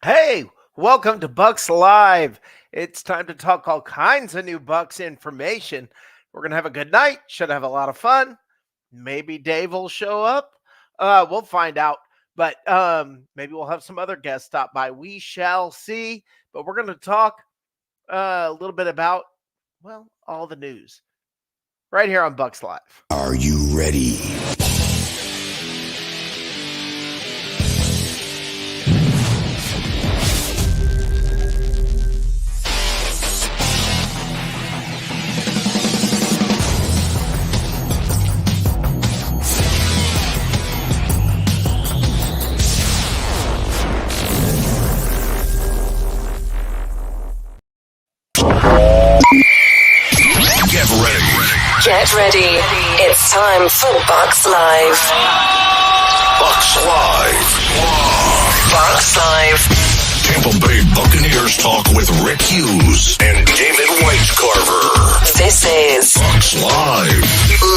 Hey, welcome to Bucs Live. It's time to talk all kinds of new Bucs information. We're going to have a good night. Should have a lot of fun. Maybe Dave will show up. We'll find out. But maybe we'll have some other guests stop by. We shall see. But we're going to talk a little bit about, well, all the news right here on Bucs Live. Are you ready? Get ready. Get ready. It's time for Bucs Live. Bucs Live. Bucs Live. Tampa Bay Buccaneers talk with Rick Hughes and David Whitecarver. This is Bucs Live.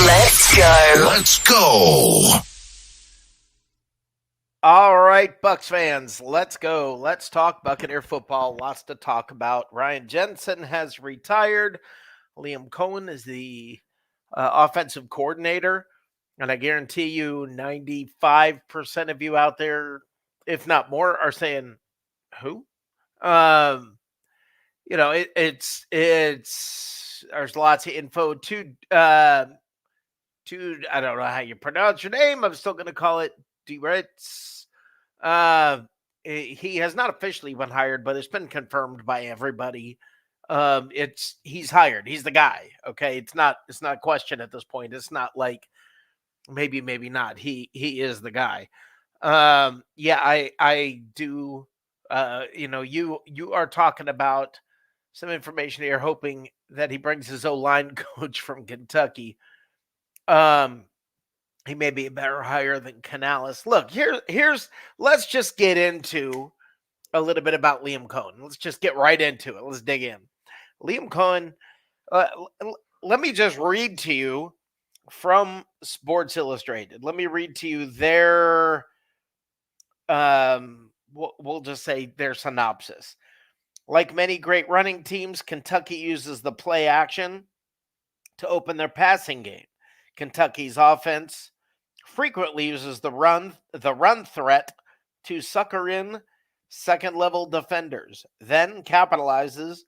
Let's Go. Let's go. All right, Bucs fans, let's go. Let's talk Buccaneer football. Lots to talk about. Ryan Jensen has retired. Liam Coen is the offensive coordinator. And I guarantee you 95% of you out there, if not more, are saying, who? It's there's lots of info to I don't know how you pronounce your name. I'm still going to call it Duretz. He has not officially been hired, but it's been confirmed by everybody. He's hired. He's the guy. Okay. It's not a question at this point. It's not like maybe not. He is the guy. I do. You are talking about some information here, hoping that he brings his O-line coach from Kentucky. He may be a better hire than Canales. Look, here's let's just get into a little bit about Liam Coen. Let's just get right into it. Let's dig in. Liam Coen, let me just read to you from Sports Illustrated. Let me read to you their, we'll just say their synopsis. Like many great running teams, Kentucky uses the play action to open their passing game. Kentucky's offense frequently uses the run threat to sucker in second-level defenders, then capitalizes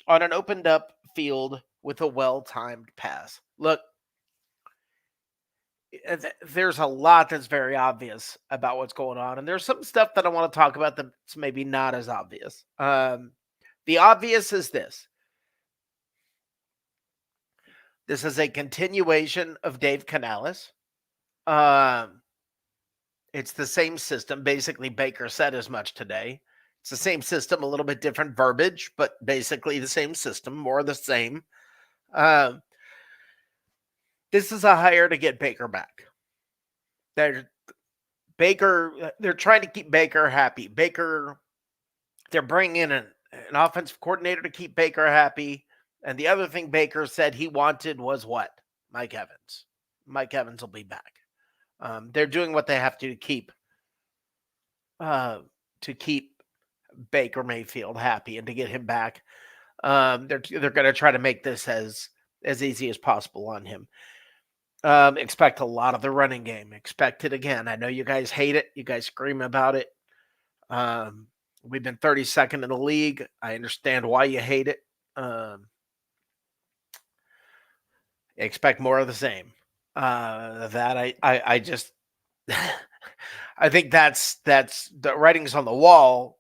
on an opened up field with a well-timed pass. Look, there's a lot that's very obvious about what's going on, and there's some stuff that I want to talk about that's maybe not as obvious. The obvious is this. This is a continuation of Dave Canales. It's the same system. Basically, Baker said as much today. It's the same system, a little bit different verbiage, but basically the same system, more the same. This is a hire to get Baker back. They're trying to keep Baker happy. They're bringing in an offensive coordinator to keep Baker happy. And the other thing Baker said he wanted was what? Mike Evans. Mike Evans will be back. They're doing what they have to keep Baker Mayfield happy and to get him back. They're going to try to make this as easy as possible on him. Expect a lot of the running game. Expect it again. I know you guys hate it. You guys scream about it. We've been 32nd in the league. I understand why you hate it. Expect more of the same. I just I think that's the writing's on the wall.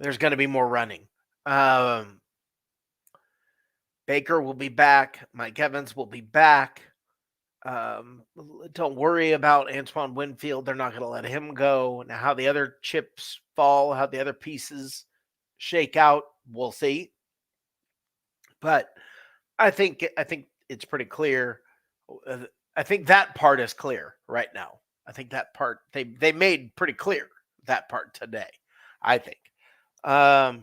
There's going to be more running. Baker will be back. Mike Evans will be back. Don't worry about Antoine Winfield. They're not going to let him go. Now, how the other chips fall, how the other pieces shake out, we'll see. But I think it's pretty clear. I think that part is clear right now. I think that part they made pretty clear that part today. I think. The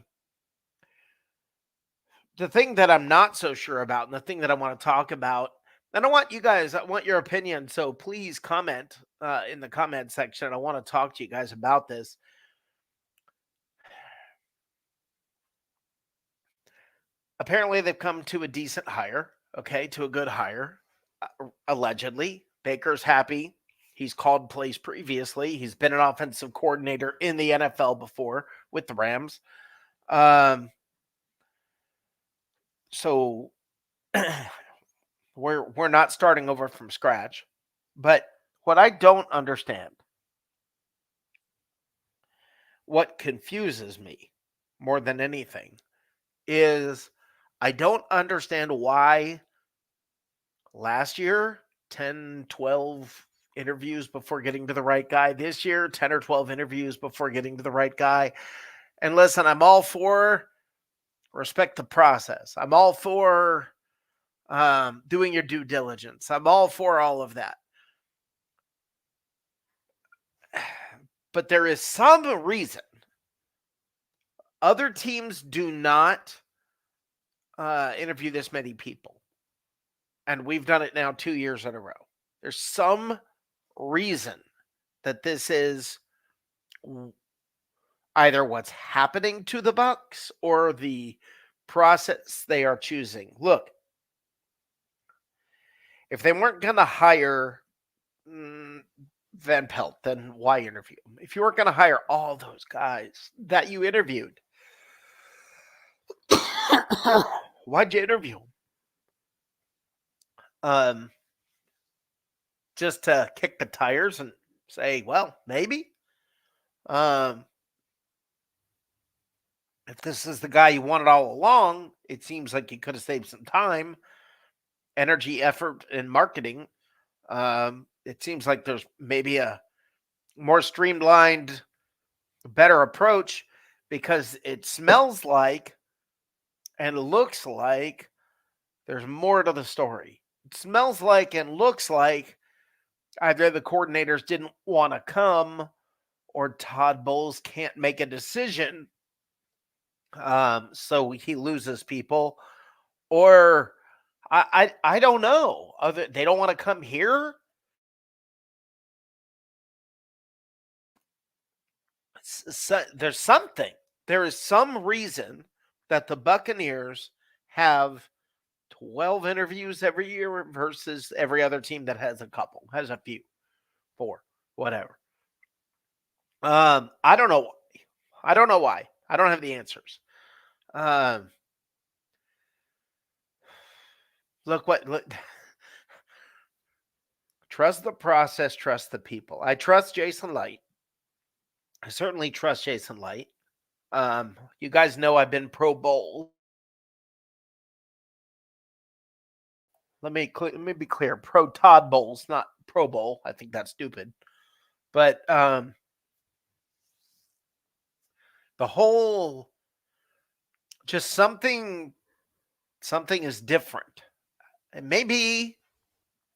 thing that I'm not so sure about, and the thing that I want to talk about, and I want your opinion. So please comment in the comment section. I want to talk to you guys about this. apparently they've come to a decent hire, okay, to a good hire, allegedly. Baker's happy. He's called plays previously. He's been an offensive coordinator in the NFL before with the Rams. So we're not starting over from scratch. But what I don't understand, what confuses me more than anything, is I don't understand why last year 10, 12 interviews before getting to the right guy. This year, 10 or 12 interviews before getting to the right guy. And listen, I'm all for respect the process. I'm all for doing your due diligence. I'm all for all of that. But there is some reason other teams do not interview this many people. And we've done it now 2 years in a row. There's some reason that this is either what's happening to the Bucs or the process they are choosing. Look, if they weren't going to hire Van Pelt, then why interview him? If you weren't going to hire all those guys that you interviewed, why'd you interview them? Just to kick the tires and say, well, maybe. If this is the guy you wanted all along, it seems like you could have saved some time, energy, effort, and marketing. It seems like there's maybe a more streamlined, better approach because it smells like and looks like there's more to the story. It smells like and looks like either the coordinators didn't want to come or Todd Bowles can't make a decision. So he loses people, or I don't know. They don't want to come here. There's something. There is some reason that the Buccaneers have 12 interviews every year versus every other team that has a couple, has a few, 4, whatever. I don't know. I don't know why. I don't have the answers. Look. Trust the process, trust the people. I trust Jason Light. I certainly trust Jason Light. You guys know I've been pro bowl. Let me be clear. Pro Todd Bowles, not Pro Bowl. I think that's stupid. But the whole just something is different. And maybe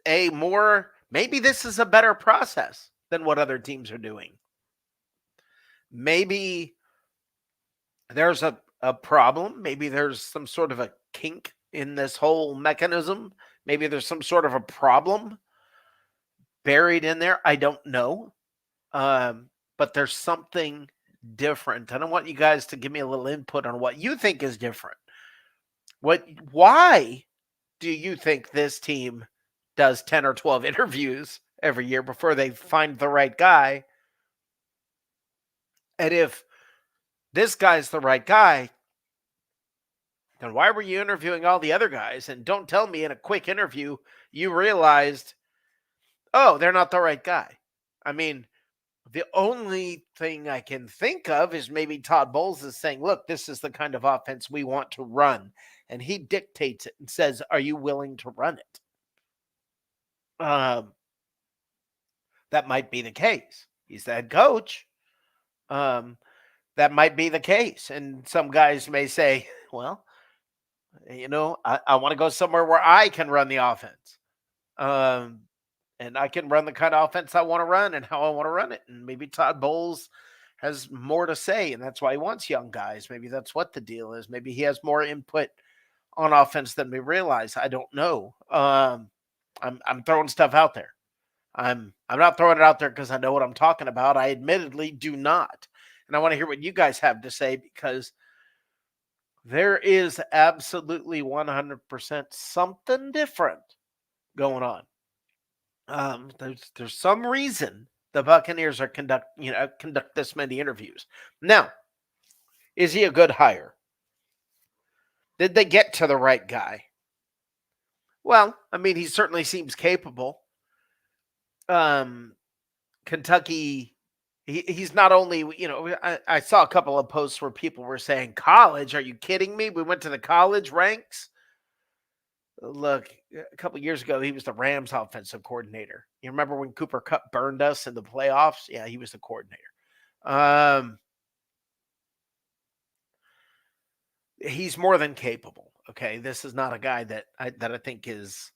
this is a better process than what other teams are doing. Maybe there's a problem. Maybe there's some sort of a kink in this whole mechanism. Maybe there's some sort of a problem buried in there. I don't know. But there's something different. And I want you guys to give me a little input on what you think is different. Why do you think this team does 10 or 12 interviews every year before they find the right guy? And if this guy's the right guy, then why were you interviewing all the other guys? And don't tell me in a quick interview you realized, oh, they're not the right guy. I mean, the only thing I can think of is maybe Todd Bowles is saying, look, this is the kind of offense we want to run. And he dictates it and says, are you willing to run it? That might be the case. He's the head coach. That might be the case. And some guys may say, well, I want to go somewhere where I can run the offense. And I can run the kind of offense I want to run and how I want to run it. And maybe Todd Bowles has more to say, and that's why he wants young guys. Maybe that's what the deal is. Maybe he has more input on offense than we realize. I don't know. I'm throwing stuff out there. I'm not throwing it out there because I know what I'm talking about. I admittedly do not. And I want to hear what you guys have to say, because There is absolutely 100% something different going on. There's some reason the Buccaneers are conduct this many interviews. Now, is he a good hire? Did they get to the right guy? Well, I mean, he certainly seems capable. Um, Kentucky, he's not only, I saw a couple of posts where people were saying, college, are you kidding me? We went to the college ranks. Look, a couple of years ago, he was the Rams offensive coordinator. You remember when Cooper Kupp burned us in the playoffs? Yeah, he was the coordinator. Um, he's more than capable. Okay, this is not a guy that I think is.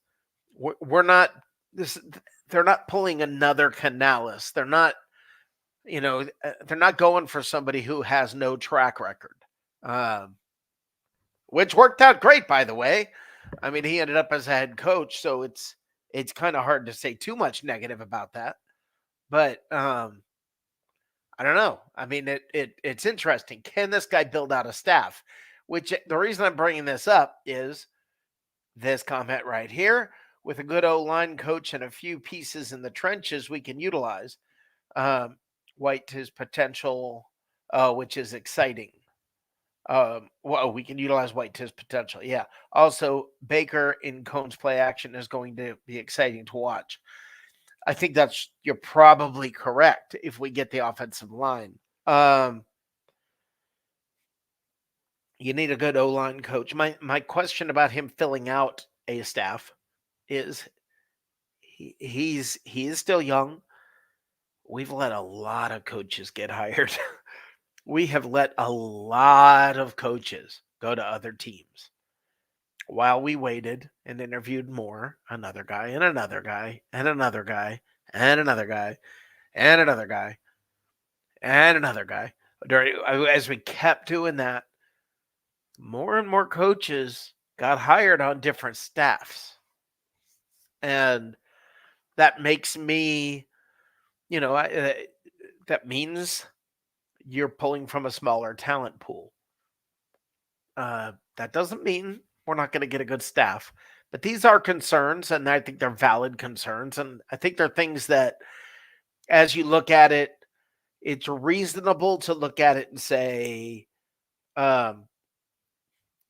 We're not this. They're not pulling another Canales. They're not. They're not going for somebody who has no track record, which worked out great, by the way. I mean, he ended up as a head coach, so it's kind of hard to say too much negative about that. But I don't know. I mean, it's interesting. Can this guy build out a staff? Which the reason I'm bringing this up is this comment right here. With a good O-line coach and a few pieces in the trenches we can utilize, White his potential, which is exciting. Well, we can utilize White to his potential. Yeah. Also, Baker in Coen's play action is going to be exciting to watch. I think you're probably correct if we get the offensive line. You need a good O-line coach. My question about him filling out a staff is he is still young. We've let a lot of coaches get hired. We have let a lot of coaches go to other teams. While we waited and interviewed more, another guy and another guy and another guy and another guy and another guy and another guy. As we kept doing that, more and more coaches got hired on different staffs. And that makes me, that means you're pulling from a smaller talent pool. That doesn't mean we're not going to get a good staff, but these are concerns, and I think they're valid concerns. And I think they're things that, as you look at it, it's reasonable to look at it and say, I'm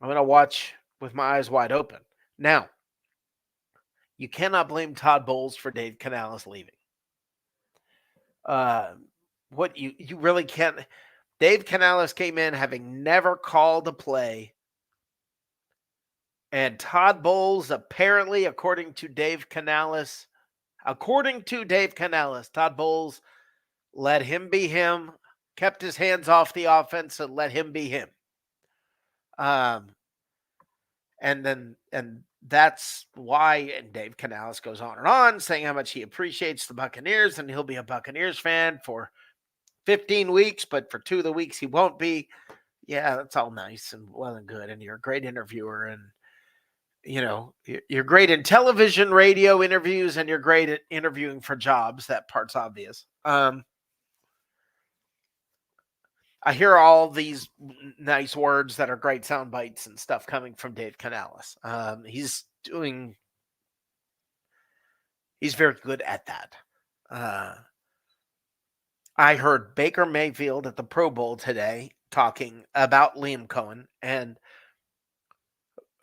going to watch with my eyes wide open. Now, you cannot blame Todd Bowles for Dave Canales leaving. What you really can't. Dave Canales came in having never called a play. And Todd Bowles, apparently, according to Dave Canales, Todd Bowles let him be him, kept his hands off the offense, and let him be him. And that's why, and Dave Canales goes on, saying how much he appreciates the Buccaneers, and he'll be a Buccaneers fan for 15 weeks, but for 2 of the weeks he won't be. Yeah, that's all nice and well and good, and you're a great interviewer, and you're great in television, radio interviews, and you're great at interviewing for jobs. That part's obvious. I hear all these nice words that are great sound bites and stuff coming from Dave Canales. He's very good at that. I heard Baker Mayfield at the Pro Bowl today talking about Liam Coen and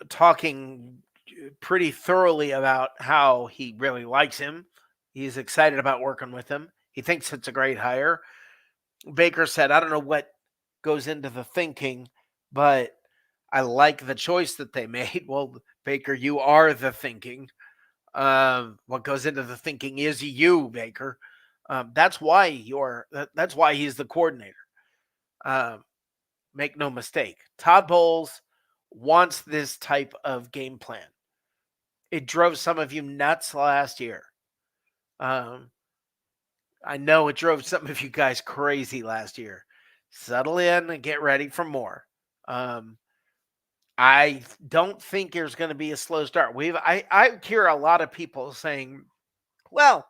talking pretty thoroughly about how he really likes him. He's excited about working with him. He thinks it's a great hire. Baker said, I don't know what goes into the thinking, but I like the choice that they made. Well, Baker, you are the thinking. What goes into the thinking is you, Baker. That's why he's the coordinator. Make no mistake. Todd Bowles wants this type of game plan. It drove some of you nuts last year. I know it drove some of you guys crazy last year. Settle in and get ready for more. I don't think there's going to be a slow start. I hear a lot of people saying, well,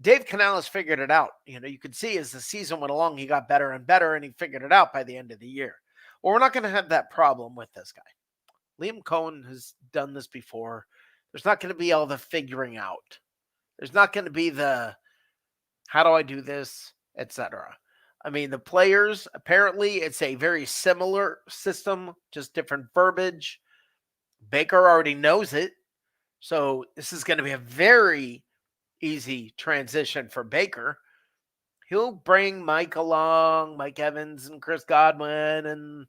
Dave Canales figured it out. You could see as the season went along, he got better and better, and he figured it out by the end of the year. Well, we're not going to have that problem with this guy. Liam Coen has done this before. There's not going to be all the figuring out. There's not going to be the how do I do this, etc. I mean, the players, apparently it's a very similar system, just different verbiage. Baker already knows it. So this is going to be a very easy transition for Baker. He'll bring Mike along, Mike Evans and Chris Godwin and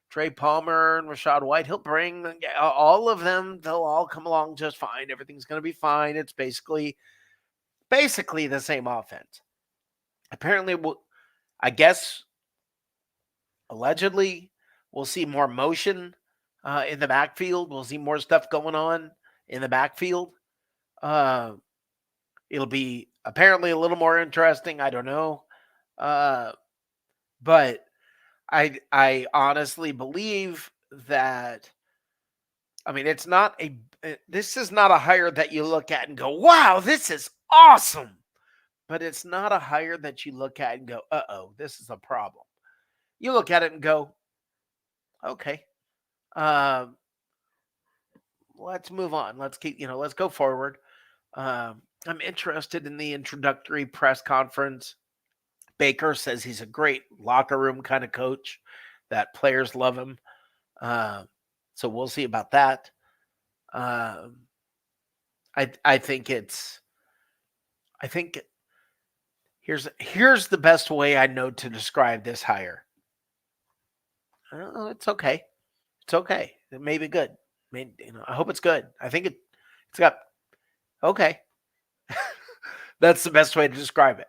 Trey Palmer and Rashad White. He'll bring all of them. They'll all come along just fine. Everything's going to be fine. It's basically the same offense. Apparently, I guess, allegedly, we'll see more motion in the backfield. We'll see more stuff going on in the backfield. It'll be apparently a little more interesting. I don't know. But I honestly believe that, I mean, this is not a hire that you look at and go, wow, this is awesome. But it's not a hire that you look at and go, uh-oh, this is a problem. You look at it and go, okay, let's move on. Let's go forward. I'm interested in the introductory press conference. Baker says he's a great locker room kind of coach, that players love him. So we'll see about that. I think here's the best way I know to describe this hire. It's okay. It's okay. It may be good. I hope it's good. I think it's got okay. That's the best way to describe it.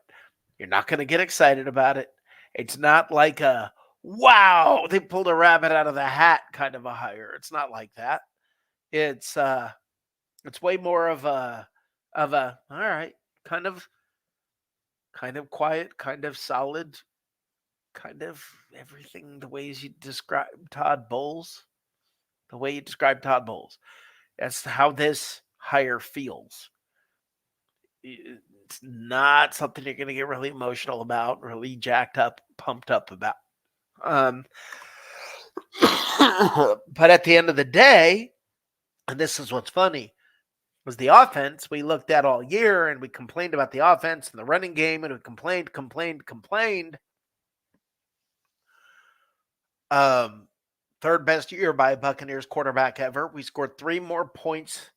You're not going to get excited about it. It's not like a wow, they pulled a rabbit out of the hat kind of a hire. It's not like that. It's way more of a all right, kind of quiet, kind of solid, kind of everything the ways you describe Todd Bowles. The way you describe Todd Bowles. That's how this hire feels. It's not something you're going to get really emotional about, really jacked up, pumped up about. But at the end of the day, and this is what's funny, was the offense we looked at all year, and we complained about the offense and the running game, and we complained. Third best year by a Buccaneers quarterback ever. We scored 3 more points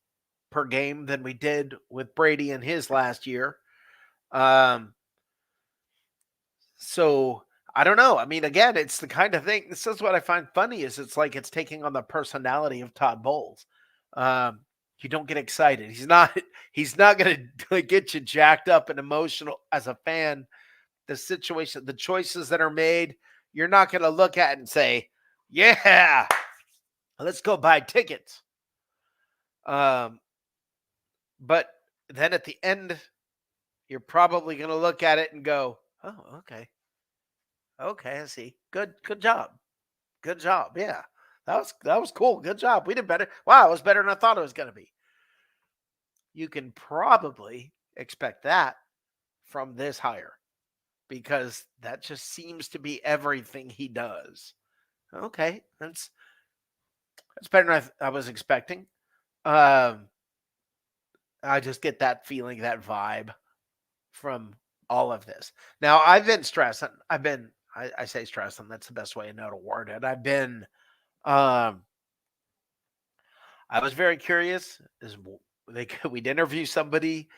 per game than we did with Brady in his last year. So I don't know. I mean, again, it's the kind of thing. This is what I find funny is it's like it's taking on the personality of Todd Bowles. You don't get excited. He's not going to get you jacked up and emotional as a fan. The situation, the choices that are made, you're not going to look at and say, yeah, let's go buy tickets. But then at the end, you're probably going to look at it and go, oh, okay. Okay, I see. Good job. Good job. Yeah. That was cool. Good job. We did better. Wow, it was better than I thought it was going to be. You can probably expect that from this hire because that just seems to be everything he does. Okay, that's better than I was expecting. I just get that feeling, that vibe from all of this. Now, I've been stressing. I say stressing. That's the best way I know to word it. I was very curious. We'd interview somebody,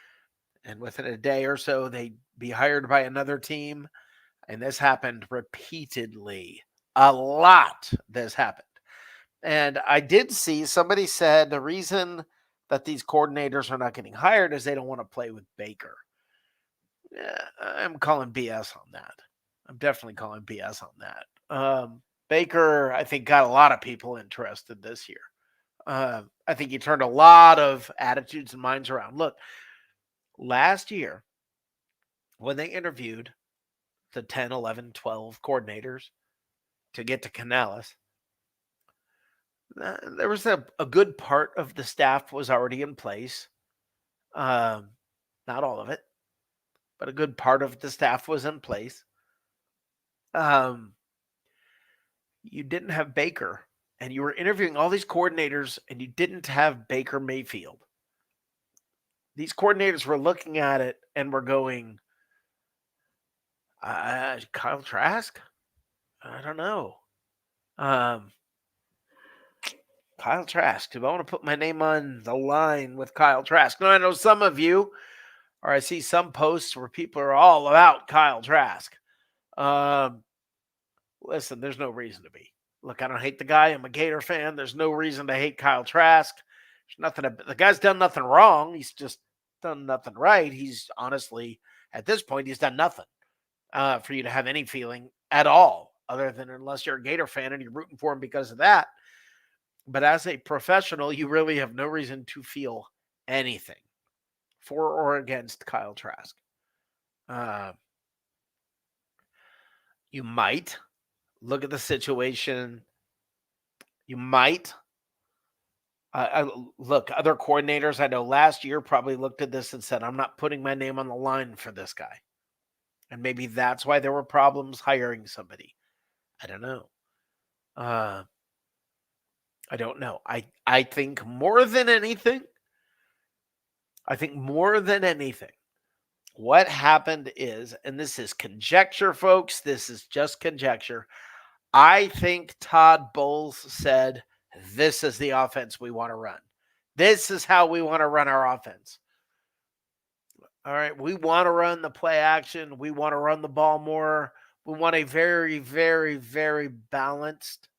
and within a day or so, they'd be hired by another team. And this happened repeatedly. A lot this happened. And I did see somebody said the reason that these coordinators are not getting hired is they don't want to play with Baker. Yeah, I'm calling BS on that. I'm definitely calling BS on that. Baker, I think, got a lot of people interested this year. I think he turned a lot of attitudes and minds around. Look, last year, when they interviewed the 10, 11, 12 coordinators to get to Canales, there was a good part of the staff was already in place. Not all of it, but a good part of the staff was in place. you didn't have Baker, and you were interviewing all these coordinators, and you didn't have Baker Mayfield. These coordinators were looking at it and were going, Kyle Trask? I don't know. Um, Kyle Trask. Do I want to put my name on the line with Kyle Trask? No, I know some of you, or I see some posts where people are all about Kyle Trask. Listen, there's no reason to be. Look, I don't hate the guy. I'm a Gator fan. There's no reason to hate Kyle Trask. There's nothing. The guy's done nothing wrong. He's just done nothing right. He's honestly, at this point, he's done nothing for you to have any feeling at all, other than unless you're a Gator fan and you're rooting for him because of that. But as a professional, you really have no reason to feel anything for or against Kyle Trask. You might look at the situation. You might look, other coordinators I know last year probably looked at this and said, I'm not putting my name on the line for this guy. And maybe that's why there were problems hiring somebody. I don't know. I don't know. I think more than anything, what happened is, and this is conjecture, folks, this is just conjecture. I think Todd Bowles said, this is the offense we want to run. This is how we want to run our offense. All right, we want to run the play action. We want to run the ball more. We want a very, very, very balanced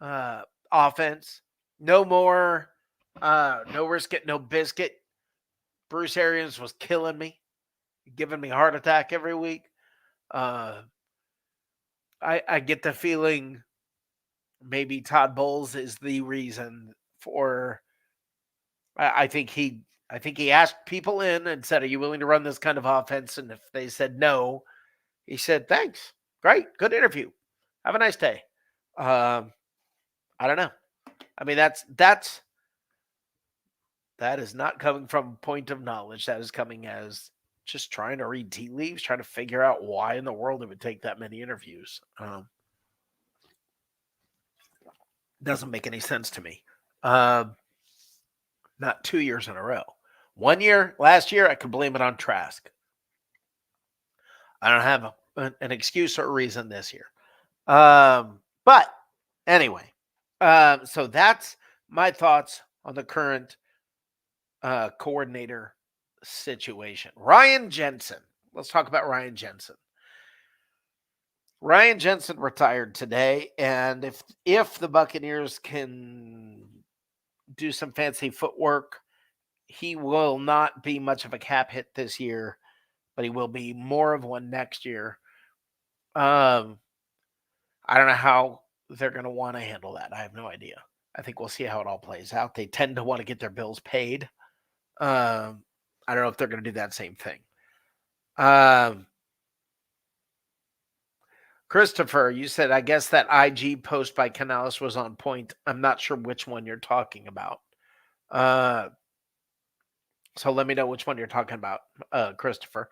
offense. No more, no risk it, no biscuit. Bruce Arians was killing me, giving me a heart attack every week. I get the feeling maybe Todd Bowles is the reason for. I think he asked people in and said, "Are you willing to run this kind of offense?" And if they said no, he said, "Thanks, great, good interview. Have a nice day." I don't know. I mean, that is not coming from a point of knowledge. That is coming as just trying to read tea leaves, trying to figure out why in the world it would take that many interviews. Doesn't make any sense to me. Not 2 years in a row. 1 year, last year, I could blame it on Trask. I don't have an excuse or a reason this year. But anyway, so that's my thoughts on the current coordinator situation. Ryan Jensen. Let's talk about Ryan Jensen. Ryan Jensen retired today, and if the Buccaneers can do some fancy footwork, he will not be much of a cap hit this year, but he will be more of one next year. I don't know how they're going to want to handle that. I have no idea. I think we'll see how it all plays out. They tend to want to get their bills paid. I don't know if they're going to do that same thing. Christopher, you said, I guess that IG post by Canales was on point. I'm not sure which one you're talking about. So let me know which one you're talking about, Christopher.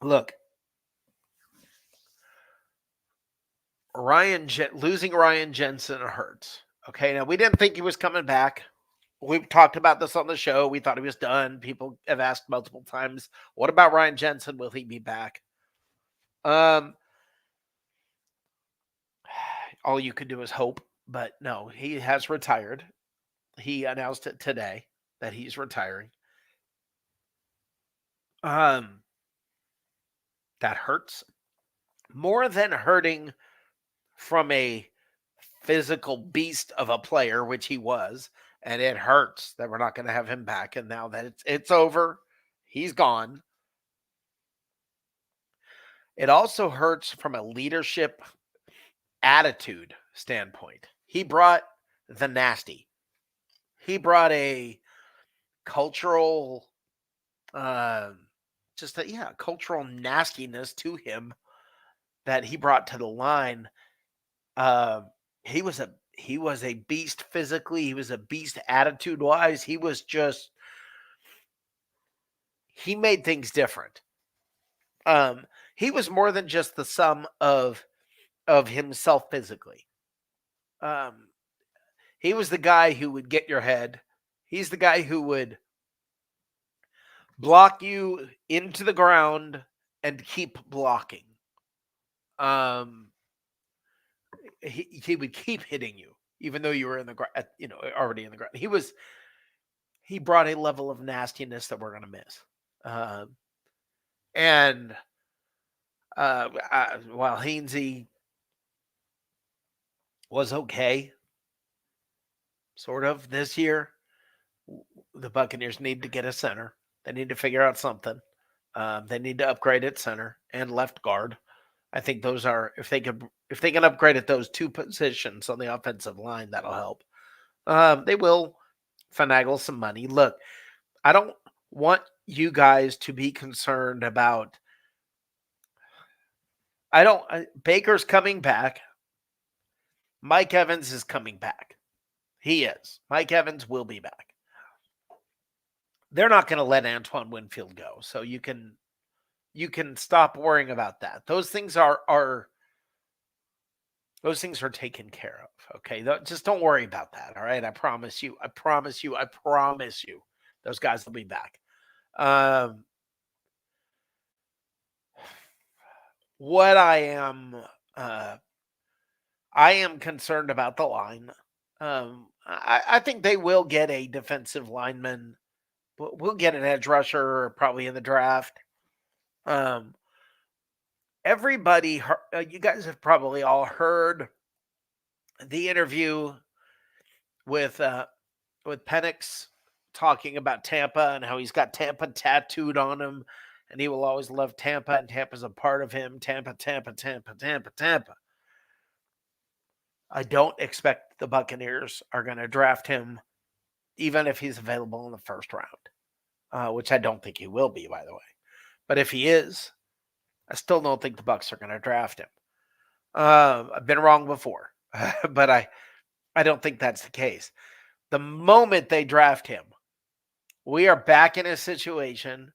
Look, losing Ryan Jensen hurts. Okay, now we didn't think he was coming back. We've talked about this on the show. We thought he was done. People have asked multiple times, what about Ryan Jensen? Will he be back? All you could do is hope, but no, he has retired. He announced it today that he's retiring. That hurts. More than hurting from a physical beast of a player, which he was, and it hurts that we're not going to have him back. And now that it's over, he's gone. It also hurts from a leadership attitude standpoint. He brought the nasty. He brought a cultural, cultural nastiness to him that he brought to the line. He was a beast physically. He was a beast attitude wise. He made things different. He was more than just the sum of of himself physically. He was the guy who would get your head. He's the guy who would block you into the ground and keep blocking. He would keep hitting you, even though you were in the ground, already in the ground. He brought a level of nastiness that we're gonna miss. And while Hainsey was okay, sort of this year, the Buccaneers need to get a center. They need to figure out something. They need to upgrade at center and left guard. I think those are if they can upgrade at those two positions on the offensive line, that'll help. They will finagle some money. Look, I don't want you guys to be concerned about. Baker's coming back. Mike Evans is coming back. He is. Mike Evans will be back. They're not going to let Antoine Winfield go, so you can stop worrying about that. Those things are taken care of. Okay, just don't worry about that. All right, I promise you. I promise you. I promise you. Those guys will be back. What I am concerned about the line. I think they will get a defensive lineman. We'll get an edge rusher probably in the draft. Everybody, you guys have probably all heard the interview with Penix talking about Tampa and how he's got Tampa tattooed on him, and he will always love Tampa, and Tampa's a part of him. Tampa, Tampa, Tampa, Tampa, Tampa. I don't expect the Buccaneers are going to draft him, even if he's available in the first round, which I don't think he will be, by the way. But if he is, I still don't think the Bucs are going to draft him. I've been wrong before, but I don't think that's the case. The moment they draft him, we are back in a situation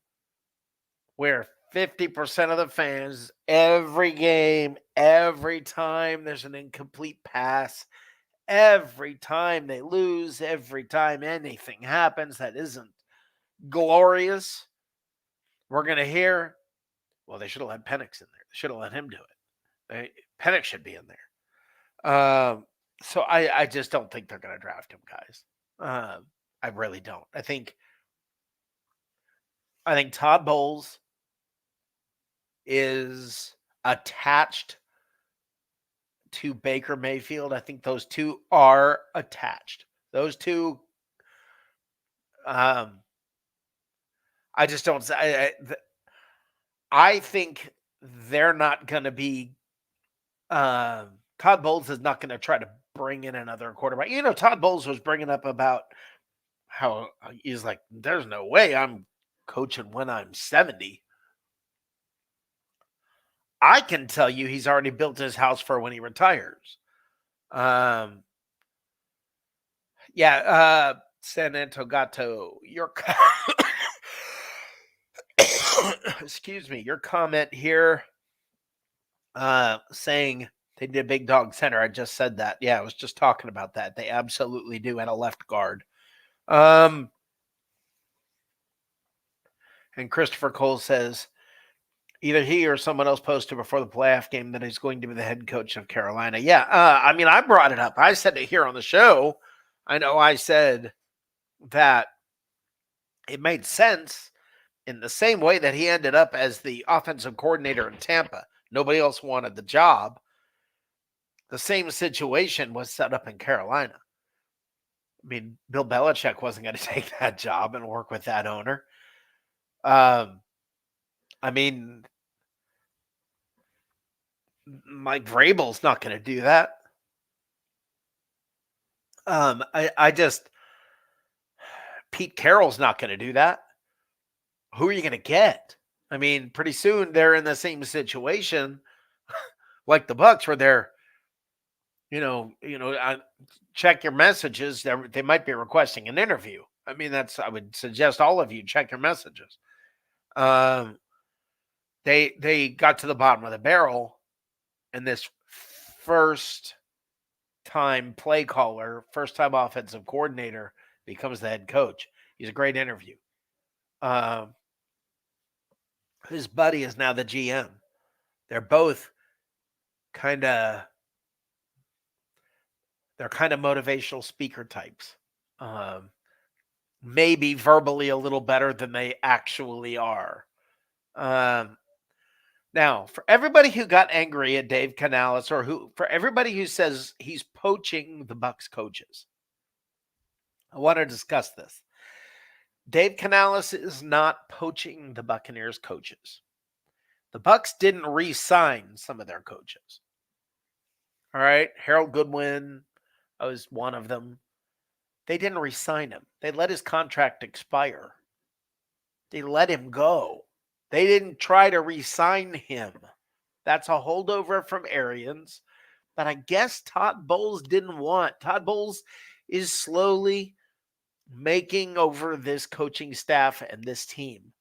where 50% of the fans, every game, every time there's an incomplete pass, every time they lose, every time anything happens that isn't glorious, we're going to hear, well, they should have let Penix in there. They should have let him do it. Penix should be in there. So I just don't think they're going to draft him, guys. I really don't. I think Todd Bowles is attached to Baker Mayfield. I think those two are attached. Those two, I just don't. I think they're not going to be. Todd Bowles is not going to try to bring in another quarterback. Todd Bowles was bringing up about how he's like, there's no way I'm coaching when I'm 70. I can tell you he's already built his house for when he retires. San Antogato, excuse me, your comment here saying they did a big dog center. I just said that. Yeah, I was just talking about that. They absolutely do at a left guard. And Christopher Cole says, either he or someone else posted before the playoff game that he's going to be the head coach of Carolina. Yeah, I brought it up. I said it here on the show. I know I said that it made sense in the same way that he ended up as the offensive coordinator in Tampa. Nobody else wanted the job. The same situation was set up in Carolina. Bill Belichick wasn't going to take that job and work with that owner. Mike Vrabel's not going to do that. Pete Carroll's not going to do that. Who are you going to get? Pretty soon they're in the same situation like the Bucs where they're, check your messages. They might be requesting an interview. I would suggest all of you check your messages. They got to the bottom of the barrel, and this first-time play caller, first-time offensive coordinator becomes the head coach. He's a great interview. His buddy is now the GM. They're both kind of motivational speaker types. Maybe verbally a little better than they actually are. Now, for everybody who got angry at Dave Canales, or for everybody who says he's poaching the Bucs coaches, I want to discuss this. Dave Canales is not poaching the Buccaneers coaches. The Bucs didn't re-sign some of their coaches. All right, Harold Goodwin was one of them. They didn't re-sign him. They let his contract expire. They let him go. They didn't try to re-sign him. That's a holdover from Arians that I guess Todd Bowles didn't want. Todd Bowles is slowly making over this coaching staff and this team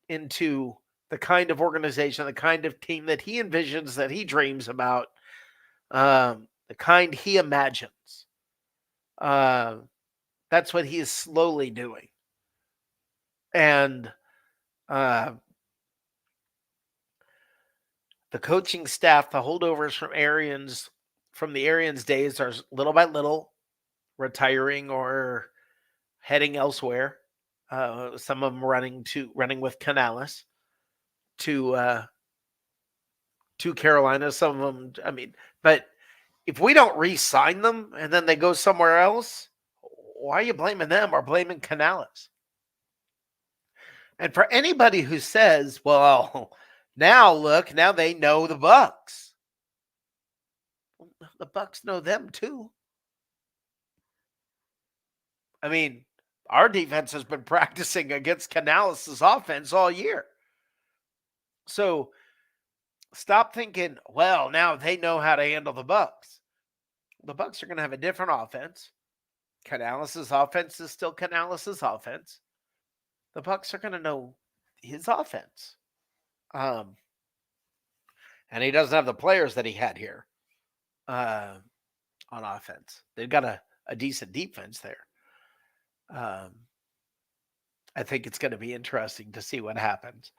into the kind of organization, the kind of team that he envisions, that he dreams about, the kind he imagines. That's what he is slowly doing. And the coaching staff, the holdovers from the Arians days are little by little retiring or heading elsewhere. Some of them running with Canales to Carolina. Some of them, but if we don't re-sign them and then they go somewhere else, why are you blaming them or blaming Canales? And for anybody who says, well, now they know the Bucs. The Bucs know them too. Our defense has been practicing against Canales' offense all year. So stop thinking, well, now they know how to handle the Bucs. The Bucs are going to have a different offense. Canales' offense is still Canales' offense. The Bucs are going to know his offense. And he doesn't have the players that he had here on offense. They've got a decent defense there. I think it's going to be interesting to see what happens.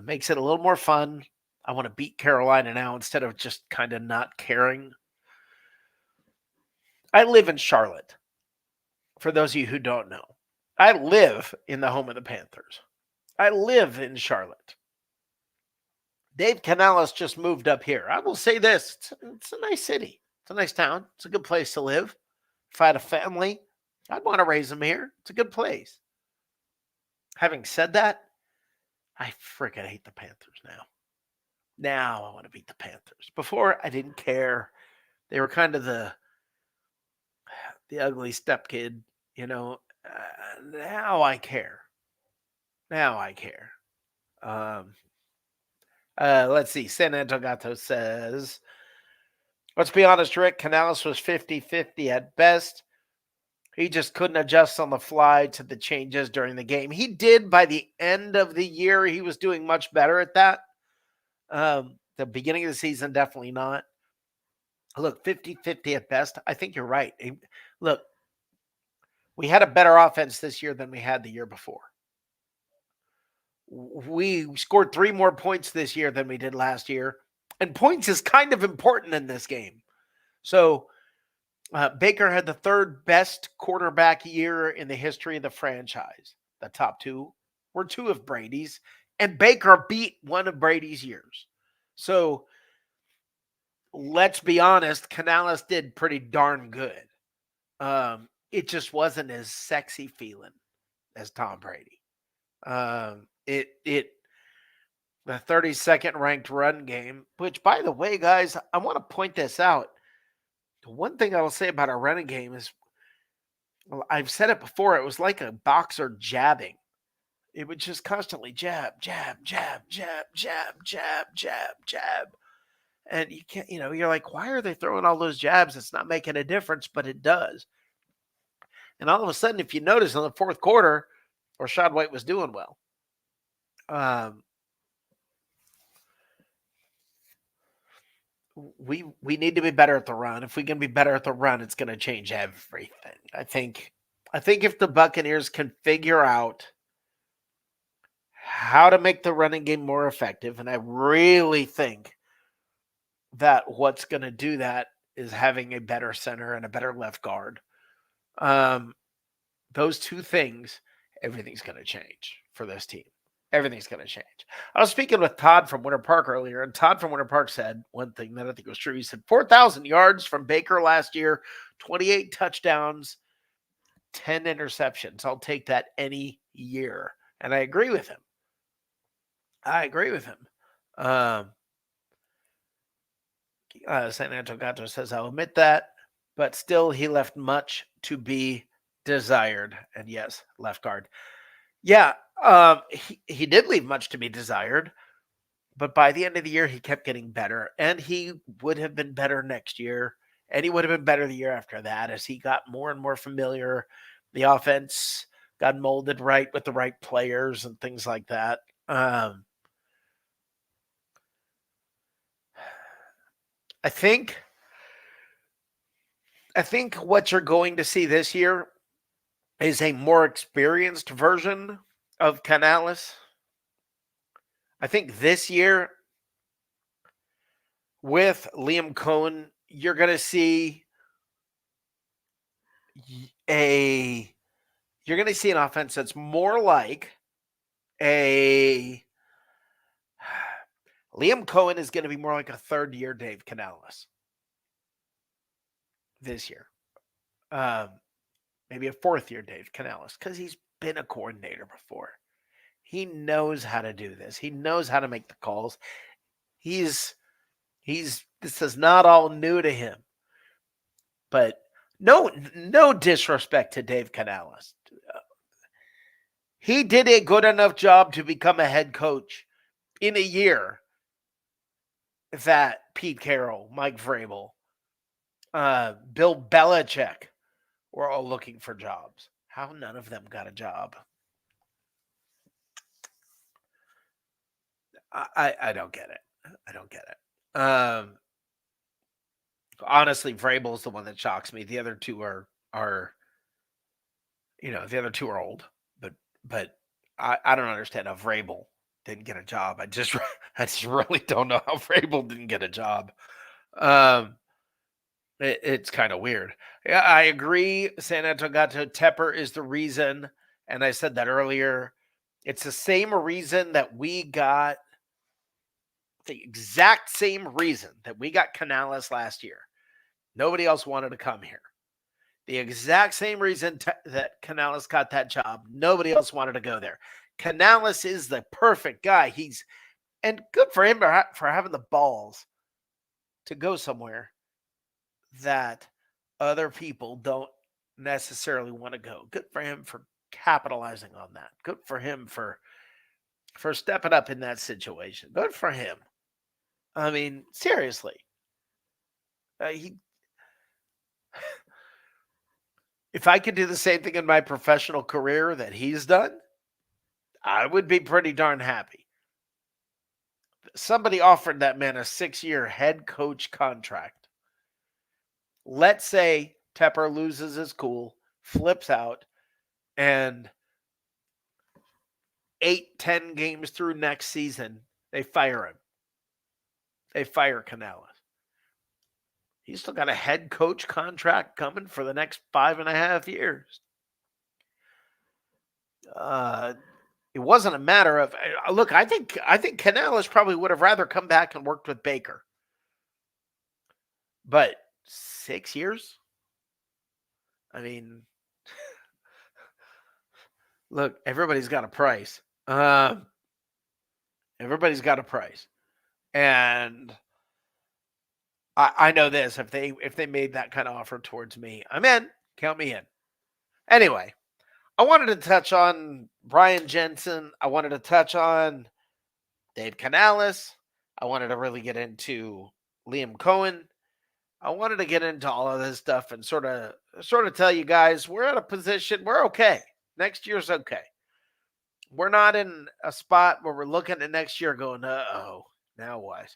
Makes it a little more fun. I want to beat Carolina now instead of just kind of not caring. I live in Charlotte. For those of you who don't know, I live in the home of the Panthers. I live in Charlotte. Dave Canales just moved up here. I will say this. It's a nice city. It's a nice town. It's a good place to live. If I had a family, I'd want to raise them here. It's a good place. Having said that, I freaking hate the Panthers now. Now I want to beat the Panthers. Before, I didn't care. They were kind of the ugly stepkid, Now I care. Let's see. San Antonio says, let's be honest, Rick. Canales was 50-50 at best. He just couldn't adjust on the fly to the changes during the game. He did by the end of the year. He was doing much better at that. The beginning of the season, definitely not. Look, 50-50 at best. I think you're right. Look, we had a better offense this year than we had the year before. We scored 3 more points this year than we did last year. And points is kind of important in this game. So Baker had the 3rd best quarterback year in the history of the franchise. The top 2 were 2 of Brady's. And Baker beat one of Brady's years. So let's be honest, Canales did pretty darn good. It just wasn't as sexy feeling as Tom Brady. The 32nd ranked run game, which, by the way, guys, I want to point this out. The one thing I will say about our running game is, I've said it before, it was like a boxer jabbing. It would just constantly jab, jab, jab, jab, jab, jab, jab, jab. And you can't, you're like, why are they throwing all those jabs? It's not making a difference, but it does. And all of a sudden, if you notice in the 4th quarter, Rachaad White was doing well. we need to be better at the run. If we can be better at the run, it's going to change everything. I think if the Buccaneers can figure out how to make the running game more effective, and I really think that what's going to do that is having a better center and a better left guard. Um, those two things, everything's going to change for this team. Everything's going to change. I was speaking with Todd from Winter Park earlier, and Todd from Winter Park said one thing that I think was true. He said 4,000 yards from Baker last year, 28 touchdowns, 10 interceptions. I'll take that any year. And I agree with him. San Antonio Gato says, I'll admit that, but still he left much to be desired. And yes, left guard. Yeah, he did leave much to be desired, but by the end of the year, he kept getting better, and he would have been better next year, and he would have been better the year after that as he got more and more familiar. The offense got molded right with the right players and things like that. I think what you're going to see this year is a more experienced version of Canales. I think this year with Liam Coen, you're going to see an offense that's more like a Liam Coen is going to be more like a third-year Dave Canales this year. Maybe a fourth-year Dave Canales because he's been a coordinator before. He knows how to do this. He knows how to make the calls. This is not all new to him. But no disrespect to Dave Canales. He did a good enough job to become a head coach in a year that Pete Carroll, Mike Vrabel, Bill Belichick were all looking for jobs. How none of them got a job? I don't get it. Honestly, Vrabel's the one that shocks me. The other two are old, but I don't understand how Vrabel didn't get a job. I just really don't know how Vrabel didn't get a job. It's kind of weird. Yeah, I agree. San Antonio Tepper is the reason, and I said that earlier. It's the same reason that we got the exact same reason that we got Canales last year. Nobody else wanted to come here. The exact same reason that Canales got that job. Nobody else wanted to go there. Canales is the perfect guy. And good for him for having the balls to go somewhere that other people don't necessarily want to go. Good for him for capitalizing on that. Good for him for stepping up in that situation. Good for him. I mean, seriously. If I could do the same thing in my professional career that he's done, I would be pretty darn happy. Somebody offered that man a 6-year head coach contract. Let's say Tepper loses his cool, flips out, and 8-10 games through next season, they fire him. They fire Canales. He's still got a head coach contract coming for the next 5.5 years. It wasn't a matter of look. I think Canales probably would have rather come back and worked with Baker, but 6 years. I mean, look, everybody's got a price. Everybody's got a price, and I know this. If they made that kind of offer towards me, I'm in. Count me in. Anyway, I wanted to touch on Brian Jensen. I wanted to touch on Dave Canales. I wanted to really get into Liam Coen. I wanted to get into all of this stuff and sort of tell you guys we're at a position, we're okay. Next year's okay. We're not in a spot where we're looking at next year going, uh-oh, now what?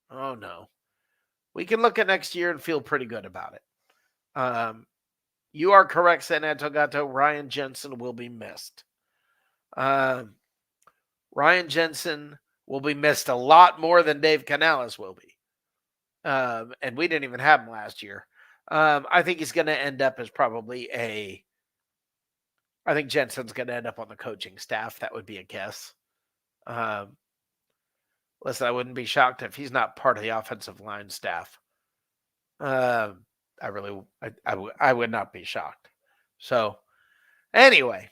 Oh, no. we can look at next year and feel pretty good about it. You are correct, San Antonio. Ryan Jensen will be missed. Ryan Jensen will be missed a lot more than Dave Canales will be. And we didn't even have him last year. I think he's going to end up as probably I think Jensen's going to end up on the coaching staff. That would be a guess. Listen, I wouldn't be shocked if he's not part of the offensive line staff. I would not be shocked. So, anyway,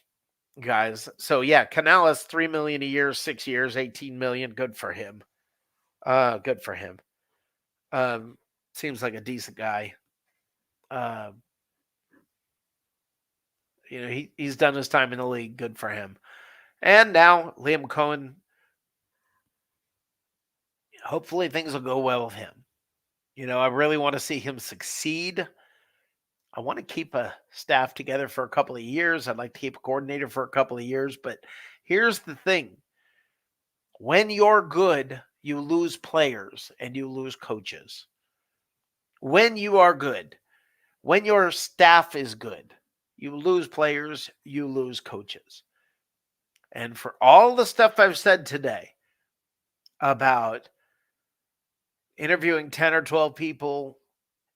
guys. So yeah, Canales, $3 million a year, 6 years, $18 million. Good for him. Good for him. Seems like a decent guy. He's done his time in the league. Good for him. And now Liam Coen. Hopefully things will go well with him. I really want to see him succeed. I want to keep a staff together for a couple of years. I'd like to keep a coordinator for a couple of years. But here's the thing. When you're good, you lose players and you lose coaches. When you are good, when your staff is good, you lose players, you lose coaches. And for all the stuff I've said today about interviewing 10 or 12 people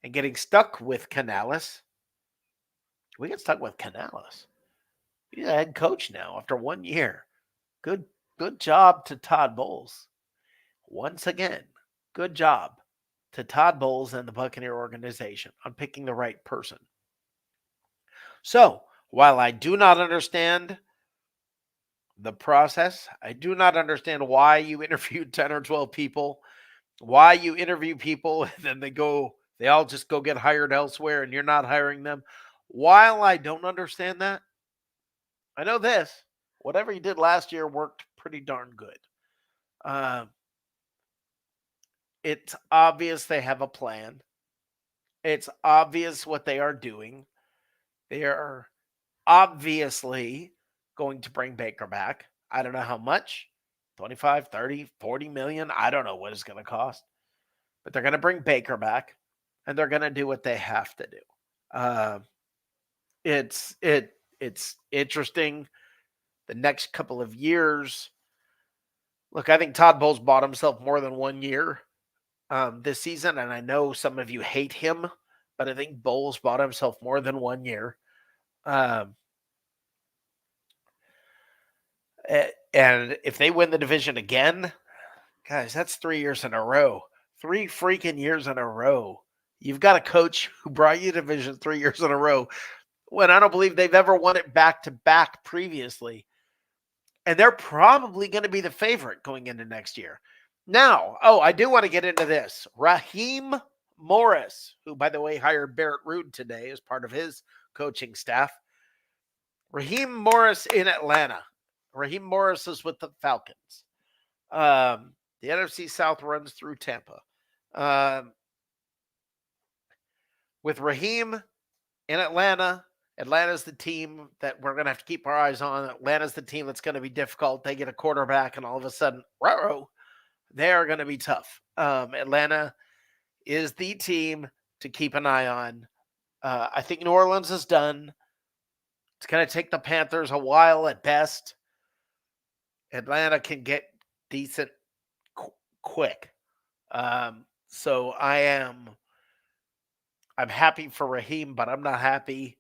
and getting stuck with Canales, we get stuck with Canales. He's a head coach now after 1 year. Good job to Todd Bowles. Once again, good job to Todd Bowles and the Buccaneer organization on picking the right person. So, while I do not understand the process, I do not understand why you interviewed 10 or 12 people, why you interview people and then they all just go get hired elsewhere and you're not hiring them. While I don't understand that, I know this. Whatever you did last year worked pretty darn good. It's obvious they have a plan. It's obvious what they are doing. They are obviously going to bring Baker back. I don't know how much. 25, 30, 40 million. I don't know what it's going to cost. But they're going to bring Baker back and they're going to do what they have to do. It's interesting. The next couple of years. Look, I think Todd Bowles bought himself more than 1 year this season. And I know some of you hate him, but I think Bowles bought himself more than 1 year. And if they win the division again, guys, that's 3 years in a row. 3 freaking years in a row. You've got a coach who brought you division 3 years in a row when I don't believe they've ever won it back-to-back previously. And they're probably going to be the favorite going into next year. Now, I do want to get into this. Raheem Morris, who, by the way, hired Barrett Ruud today as part of his coaching staff. Raheem Morris in Atlanta. Raheem Morris is with the Falcons. The NFC South runs through Tampa. With Raheem in Atlanta, Atlanta's the team that we're going to have to keep our eyes on. Atlanta's the team that's going to be difficult. They get a quarterback, and all of a sudden, they are going to be tough. Atlanta is the team to keep an eye on. I think New Orleans is done. It's going to take the Panthers a while at best. Atlanta can get decent quick. So I'm happy for Raheem, but I'm not happy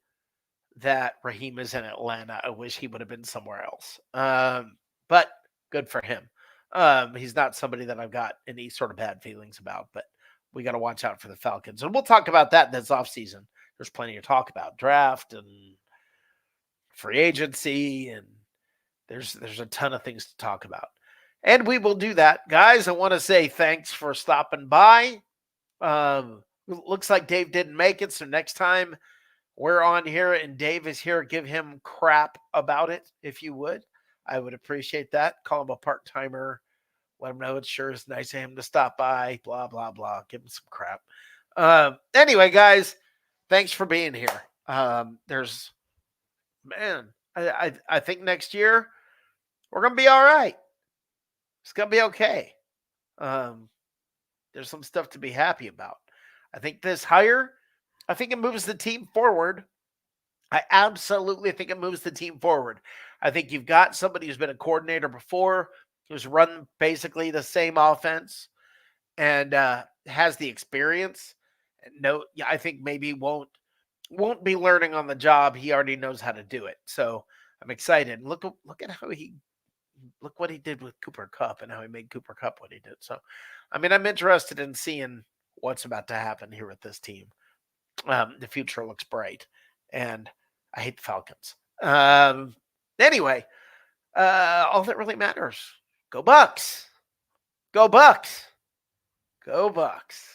that Raheem is in Atlanta. I wish he would have been somewhere else. But good for him. He's not somebody that I've got any sort of bad feelings about, but we got to watch out for the Falcons. And we'll talk about that this offseason. There's plenty to talk about. Draft and free agency, and there's a ton of things to talk about. And we will do that. Guys, I want to say thanks for stopping by. Looks like Dave didn't make it, so next time we're on here and Dave is here, give him crap about it, if you would. I would appreciate that. Call him a part-timer. Let him know it sure is nice of him to stop by, blah, blah, blah. Give him some crap. Anyway, guys, thanks for being here. I think next year we're going to be all right. It's going to be okay. There's some stuff to be happy about. I think this hire, I think it moves the team forward. I absolutely think it moves the team forward. I think you've got somebody who's been a coordinator before, who's run basically the same offense and has the experience. No, yeah, I think maybe won't be learning on the job. He already knows how to do it. So I'm excited. Look at how look what he did with Cooper Kupp and how he made Cooper Kupp what he did. So, I mean, I'm interested in seeing what's about to happen here with this team. The future looks bright, and I hate the Falcons. Anyway, all that really matters: go Bucs, go Bucs, go Bucs.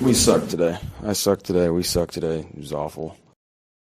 We sucked today. I sucked today. We sucked today. It was awful.